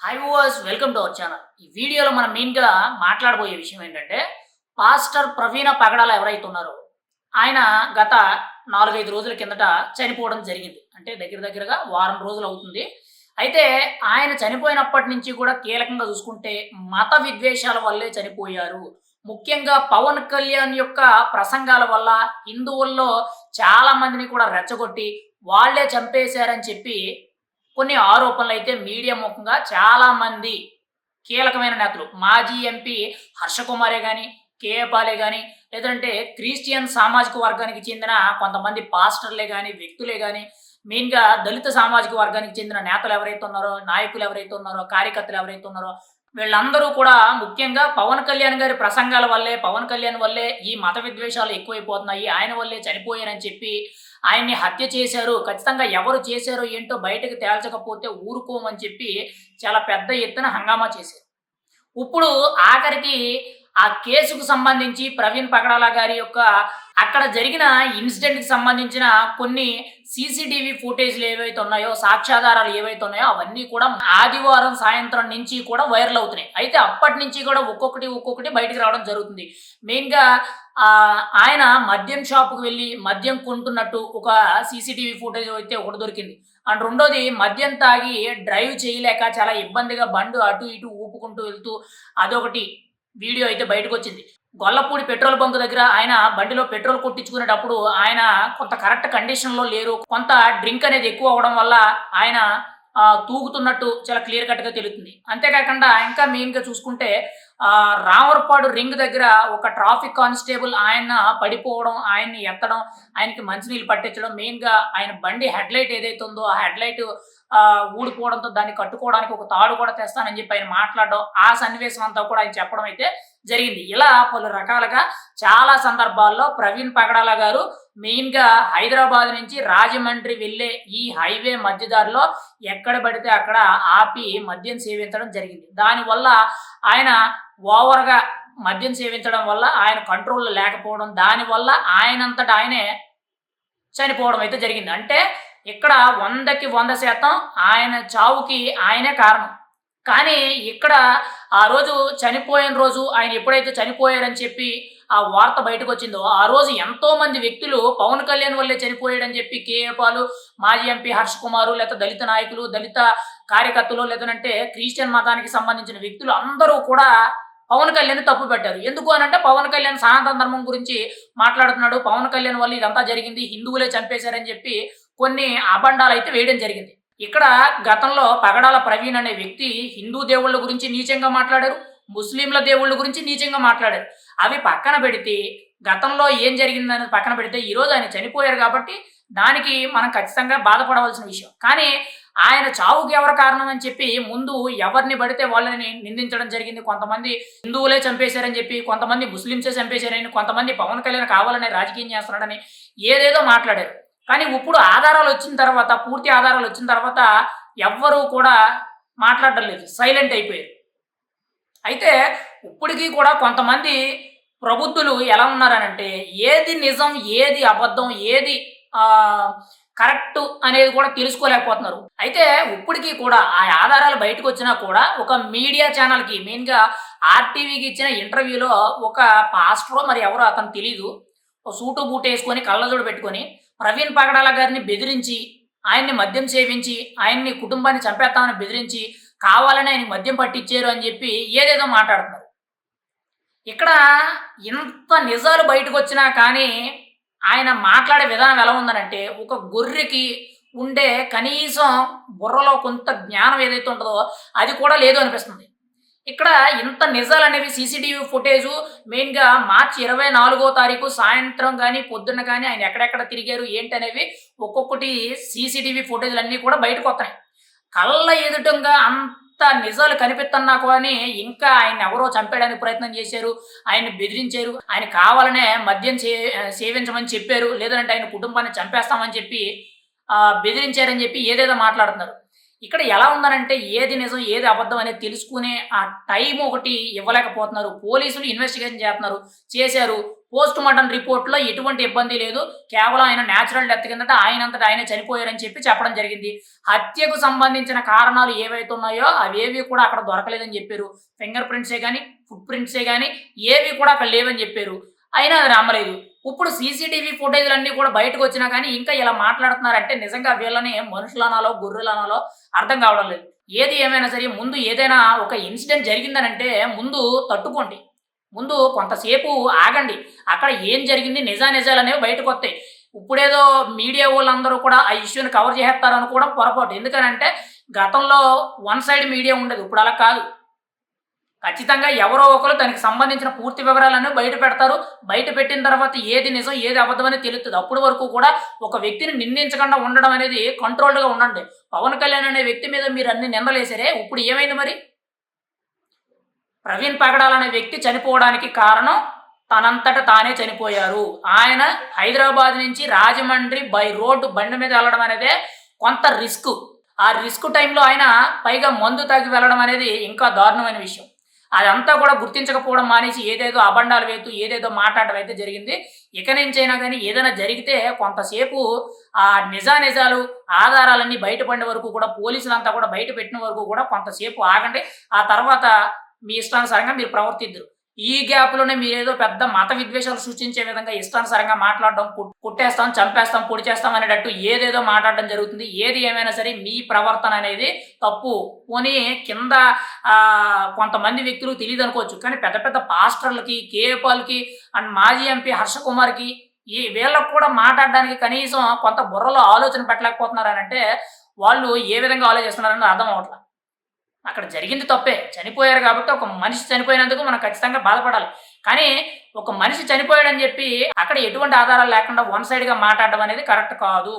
Hi viewers, welcome to our channel. ఈ వీడియోలో మనం మెయిన్‌గా మాట్లాడబోయే విషయం ఏంటంటే, పాస్టర్ ప్రవీణ పగడాల ఎవరైతే ఉన్నారో, ఆయన గత 4, 5 రోజుల కిందట చనిపోవడం జరిగింది. అంటే దగ్గర దగ్గరగా వారం రోజులు అవుతుంది. అయితే ఆయన చనిపోయినప్పటి నుంచి కూడా కీలకంగా చూసుకుంటే మత విద్వేషాల వల్లే చనిపోయారు. ముఖ్యంగా పవన్ కళ్యాణ్ యొక్క ప్రసంగాల వల్ల హిందువుల్లో చాలా మందిని కూడా రెచ్చగొట్టి వాళ్ళే చంపేశారని చెప్పి కొన్ని ఆరోపణలైతే మీడియా ముఖంగా చాలామంది కీలకమైన నేతలు, మాజీ ఎంపీ హర్షకుమారే గాని, కేఏ పాలే గాని, లేదంటే క్రిస్టియన్ సామాజిక వర్గానికి చెందిన కొంతమంది పాస్టర్‌లే గాని, వ్యక్తులే గాని, మెయిన్‌గా దళిత సామాజిక వర్గానికి చెందిన నేతలు ఎవరైతే ఉన్నారో, నాయకులు ఎవరైతే ఉన్నారో, కార్యకర్తలు ఎవరైతే ఉన్నారో, వీళ్ళందరూ కూడా ముఖ్యంగా పవన్ కళ్యాణ్ గారి ప్రసంగాల వల్లే, పవన్ కళ్యాణ్ వల్లే ఈ మత విద్వేషాలు ఎక్కువైపోతున్నాయి. ఆయన వల్లే చనిపోయారని చెప్పి ఆయన్ని హత్య చేశారు. ఖచ్చితంగా ఎవరు చేశారో ఏంటో బయటకు తేల్చకపోతే ఊరుకోమని చెప్పి చాలా పెద్ద ఎత్తున హంగామా చేశారు. ఇప్పుడు ఆఖరికి ఆ కేసుకు సంబంధించి ప్రవీణ్ పగడాల గారి యొక్క అక్కడ జరిగిన ఇన్సిడెంట్‌కి సంబంధించిన కొన్ని సీసీటీవీ ఫుటేజ్‌లు ఏవైతే ఉన్నాయో, సాక్ష్యాధారాలు ఏవైతే ఉన్నాయో అవన్నీ కూడా ఆదివారం సాయంత్రం నుంచి కూడా వైరల్ అవుతున్నాయి. అయితే అప్పటి నుంచి కూడా ఒక్కొక్కటి బయటికి రావడం జరుగుతుంది. మెయిన్‌గా ఆయన మద్యం షాప్‌కి వెళ్లి మద్యం కొంటున్నట్టు ఒక సీసీటీవీ ఫుటేజ్ అయితే ఒకటి దొరికింది. అండ్ రెండోది మద్యం తాగి డ్రైవ్ చేయలేక చాలా ఇబ్బందిగా బండు అటు ఇటు ఊపుకుంటూ వెళ్తూ అదొకటి వీడియో అయితే బయటకొచ్చింది. గొల్లపూడి పెట్రోల్ బంక్ దగ్గర ఆయన బండిలో పెట్రోల్ కొట్టించుకునేటప్పుడు ఆయన కొంత కరెక్ట్ కండిషన్‌లో లేరు. కొంత డ్రింక్ అనేది ఎక్కువ అవ్వడం వల్ల ఆయన తూగుతున్నట్టు చాలా క్లియర్ కట్‌గా తెలుస్తుంది. అంతేకాకుండా ఇంకా మెయిన్‌గా చూసుకుంటే రామవరపాడు రింగ్ దగ్గర ఒక ట్రాఫిక్ కానిస్టేబుల్ ఆయన పడిపోవడం, ఆయన్ని ఎత్తడం, ఆయనకి మంచినీళ్ళు పట్టించడం, మెయిన్‌గా ఆయన బండి హెడ్‌లైట్ ఏదైతే ఉందో ఆ హెడ్‌లైట్ ఊడిపోవడంతో దాన్ని కట్టుకోవడానికి ఒక తాడు కూడా తెస్తానని చెప్పి ఆయన మాట్లాడడం, ఆ సన్నివేశం అంతా కూడా ఆయన చెప్పడం అయితే జరిగింది. ఇలా పలు రకాలుగా చాలా సందర్భాల్లో ప్రవీణ్ పగడాల గారు మెయిన్‌గా హైదరాబాద్ నుంచి రాజమండ్రి వెళ్ళే ఈ హైవే మధ్యదారిలో ఎక్కడ పడితే అక్కడ ఆపి మద్యం సేవించడం జరిగింది. దానివల్ల ఆయన ఓవర్‌గా మద్యం సేవించడం వల్ల ఆయన కంట్రోల్‌లో లేకపోవడం, దానివల్ల ఆయనంతట ఆయనే చనిపోవడం అయితే జరిగింది. అంటే ఇక్కడ 100కి 100% ఆయన చావుకి ఆయనే కారణం. కానీ ఇక్కడ ఆ రోజు చనిపోయిన రోజు ఆయన ఎప్పుడైతే చనిపోయారని చెప్పి ఆ వార్త బయటకొచ్చిందో, ఆ రోజు ఎంతోమంది వ్యక్తులు పవన్ కళ్యాణ్ వల్లే చనిపోయాడని చెప్పి కేఏ పాలు, మాజీ ఎంపీ హర్ష్ కుమారు, లేకపోతే దళిత నాయకులు, దళిత కార్యకర్తలు, లేదనంటే క్రిస్టియన్ మతానికి సంబంధించిన వ్యక్తులు అందరూ కూడా పవన్ కళ్యాణ్‌ని తప్పుపట్టారు. ఎందుకు అనంటే పవన్ కళ్యాణ్ సనాతన ధర్మం గురించి మాట్లాడుతున్నాడు. పవన్ కళ్యాణ్ వల్ల ఇదంతా జరిగింది. హిందువులే చంపేశారని చెప్పి కొన్ని అబండాలైతే వేయడం జరిగింది. ఇక్కడ గతంలో పగడాల ప్రవీణ్ అనే వ్యక్తి హిందూ దేవుళ్ళ గురించి నీచంగా మాట్లాడారు. ముస్లింల దేవుళ్ళ గురించి నీచంగా మాట్లాడారు. అవి పక్కన పెడితే గతంలో ఏం జరిగిందనేది పక్కన పెడితే ఈరోజు ఆయన చనిపోయారు కాబట్టి దానికి మనం ఖచ్చితంగా బాధపడవలసిన విషయం. కానీ ఆయన చావుకి ఎవరు కారణం అని చెప్పి ముందు ఎవరిని పడితే వాళ్ళని నిందించడం జరిగింది. కొంతమంది హిందువులే చంపేశారని చెప్పి, కొంతమంది ముస్లింసే చంపేశారని, కొంతమంది పవన్ కళ్యాణ్ కావాలనే రాజకీయం చేస్తున్నాడని ఏదేదో మాట్లాడారు. కానీ ఇప్పుడు ఆధారాలు వచ్చిన తర్వాత, పూర్తి ఆధారాలు వచ్చిన తర్వాత ఎవ్వరూ కూడా మాట్లాడడం లేదు. సైలెంట్ అయిపోయారు. అయితే ఇప్పటికి కూడా కొంతమంది ప్రబుద్ధులు ఎలా ఉన్నారనంటే ఏది నిజం, ఏది అబద్ధం, ఏది కరెక్ట్ అనేది కూడా తెలుసుకోలేకపోతున్నారు. అయితే ఇప్పటికి కూడా ఆ ఆధారాలు బయటకొచ్చినా కూడా ఒక మీడియా ఛానల్‌కి మెయిన్‌గా ఆర్‌టీవీకి ఇచ్చిన ఇంటర్వ్యూలో ఒక పాస్టరో మరి ఎవరో అతను తెలీదు. ఓ సూటు, బూటు యేసుకొని కళ్ళజోడు పెట్టుకొని ప్రవీణ్ పగడాల గారిని బెదిరించి, ఆయన్ని మద్యం సేవించి, ఆయన్ని కుటుంబాన్ని చంపేస్తామని బెదిరించి, కావాలని ఆయనకి మద్యం పట్టిచ్చారు అని చెప్పి ఏదేదో మాట్లాడుతున్నారు. ఇక్కడ ఇంత నిజాలు బయటకొచ్చినా కానీ, ఆయన మాట్లాడే విధానం ఎలా ఉందనంటే, ఒక గొర్రెకి ఉండే కనీసం బుర్రలో కొంత జ్ఞానం ఏదైతే ఉంటదో, అది కూడా లేదు అనిపిస్తుంది. ఇక్కడ ఇంత నిజాలనేవి సీసీటీవీ ఫుటేజు మెయిన్‌గా మార్చి 24వ తారీఖు సాయంత్రం గాని, పొద్దున్న గాని ఆయన ఎక్కడెక్కడ తిరిగారు, ఏంటనేవి ఒక్కొక్కటి సీసీటీవీ ఫుటేజ్‌లన్నీ కూడా బయటకొత్తన్నాయి. కళ్ళ ఎదుటంగా అంత నిజాలు కనిపిత్తన్నా కానీ, ఇంకా ఆయన్నెవరో చంపేయడానికి ప్రయత్నం చేశారు. ఆయన్ని బెదిరించారు. ఆయన కావాలనే మద్యం సేవించమని చెప్పారు. లేదంటే ఆయన కుటుంబాన్ని చంపేస్తామని చెప్పి బెదిరించారని చెప్పి ఏదేదో మాట్లాడుతున్నారు. ఇక్కడ ఎలా ఉందనంటే ఏది నిజం, ఏది అబద్ధం అనేది తెలుసుకునే ఆ టైం ఒకటి ఇవ్వలేకపోతున్నారు. పోలీసులు ఇన్వెస్టిగేషన్ చేస్తున్నారు. చేశారు. పోస్ట్ మార్టం రిపోర్ట్‌లో ఎటువంటి ఇబ్బంది లేదు. కేవలం ఆయన నేచురల్ డెత్ కిందట ఆయనంతట ఆయనే చనిపోయారని చెప్పడం జరిగింది. హత్యకు సంబంధించిన కారణాలు ఏవైతే ఉన్నాయో అవేవి కూడా అక్కడ దొరకలేదని చెప్పారు. ఫింగర్ ప్రింట్సే గాని, ఫుట్ ప్రింట్సే గాని ఏవి కూడా అక్కడ లేవని చెప్పారు. అయినా అది నమ్మలేదు. ఇప్పుడు సీసీటీవీ ఫుటేజ్‌లన్నీ కూడా బయటకొచ్చినా కానీ ఇంకా ఇలా మాట్లాడుతున్నారంటే నిజంగా వీళ్ళని మనుషులనాలో, గొర్రెలనాలో అర్థం కావడం లేదు. ఏది ఏమైనా సరే ముందు ఏదైనా ఒక ఇన్సిడెంట్ జరిగిందనంటే ముందు తట్టుకోండి. ముందు కొంతసేపు ఆగండి. అక్కడ ఏం జరిగింది నిజానిజాలనేవి బయటకొత్తాయి. ఇప్పుడేదో మీడియా వోళ్ళందరూ కూడా ఆ ఇష్యూని కవర్ చేసేత్తారనుకోవడం పొరపాటు. ఎందుకనంటే గతంలో వన్ సైడ్ మీడియా ఉండేది. ఇప్పుడు అలా కాదు. ఖచ్చితంగా ఎవరో ఒకరు దానికి సంబంధించిన పూర్తి వివరాలన్నీ బయట పెడతారు. బయట పెట్టిన తర్వాత ఏది నిజం, ఏది అబద్ధం అని తెలుస్తది. అప్పటి వరకు కూడా ఒక వ్యక్తిని నిందించకుండా ఉండడం అనేది కంట్రోల్డ్‌గా ఉండండి. పవన్ కళ్యాణ్ అనే వ్యక్తి మీద మీరు అన్ని నిందలేసారే, ఇప్పుడు ఏమైంది మరి? ప్రవీణ్ పగడాల్ అనే వ్యక్తి చనిపోవడానికి కారణం తనంతట తానే చనిపోయారు. ఆయన హైదరాబాద్ నుంచి రాజమండ్రి బై రోడ్ బండి మీద వెళ్ళడం అనేదే కొంత రిస్క్. ఆ రిస్క్ టైంలో ఆయన పైగా మందు తాగి వెళ్ళడం అనేది ఇంకా దారుణమైన విషయం. అదంతా కూడా గుర్తించకపోవడం మానేసి ఏదేదో అబండాలు వేస్తూ ఏదేదో మాట్లాడడం అయితే జరిగింది. ఇక నుంచైనా గానీ ఏదైనా జరిగితే కొంతసేపు ఆ నిజానిజాలు, ఆధారాలన్నీ బయటపడిన వరకు కూడా పోలీసులంతా కూడా బయట పెట్టిన వరకు కూడా కొంతసేపు ఆగండి. ఆ తర్వాత మీ ఇష్టానుసారంగా మీరు ప్రవర్తిద్దురు. ఈ గ్యాప్‌లోనే మీరేదో పెద్ద మత విద్వేషాలు సృష్టించే విధంగా ఇష్టానుసారంగా మాట్లాడడం, కుట్టేస్తాం, చంపేస్తాం, పొడి చేస్తాం అనేటట్టు ఏదేదో మాట్లాడడం జరుగుతుంది. ఏది ఏమైనా సరే మీ ప్రవర్తన అనేది తప్పు. పోనీ కింద కొంతమంది వ్యక్తులకు తెలీదనుకోవచ్చు. కానీ పెద్ద పెద్ద పాస్టర్‌లకి, కేఏ పాల్‌కి అండ్ మాజీ ఎంపీ హర్ష కుమార్‌కి వీళ్ళకి కూడా మాట్లాడడానికి కనీసం కొంత బుర్రలో ఆలోచన పెట్టలేకపోతున్నారనంటే వాళ్ళు ఏ విధంగా ఆలోచిస్తున్నారని అర్థం అవ్వట్ల. అక్కడ జరిగింది తప్పే. చనిపోయారు కాబట్టి ఒక మనిషి చనిపోయినందుకు మనం ఖచ్చితంగా బాధపడాలి. కానీ ఒక మనిషి చనిపోయాడని చెప్పి అక్కడ ఎటువంటి ఆధారాలు లేకుండా వన్ సైడ్‌గా మాట్లాడడం అనేది కరెక్ట్ కాదు.